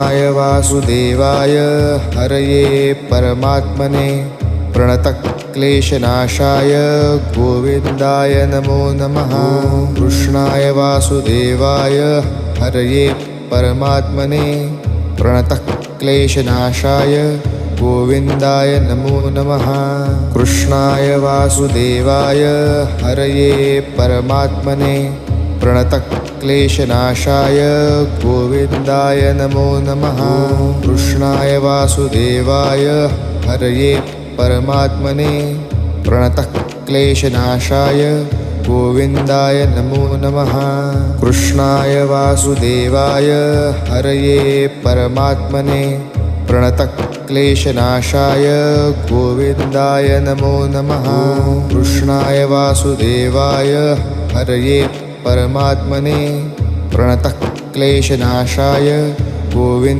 वासुदेवाय हरये परमात्मने प्रणतक्लेशनाशाय गोविन्दाय नमो नमः। कृष्णाय वासुदेवाय हरये परमात्मने प्रणतक्लेशनाशाय गोविन्दाय नमो नमः। कृष्णाय वासुदेवाय हरये परमात्मने प्रणतक्लेशनाशाय गोविन्दाय नमो नमः। कृष्णाय वासुदेवाय हरये परमात्मने प्रणतक्लेशनाशाय गोविन्दाय नमो नमः। कृष्णाय वासुदेवाय हरये परमात्मने प्रणतक्लेशनाशाय गोविन्दाय नमो नमः। कृष्णाय वासुदेवाय हरये परमात्मने प्रणतक्लेशनाशाय गोविन्द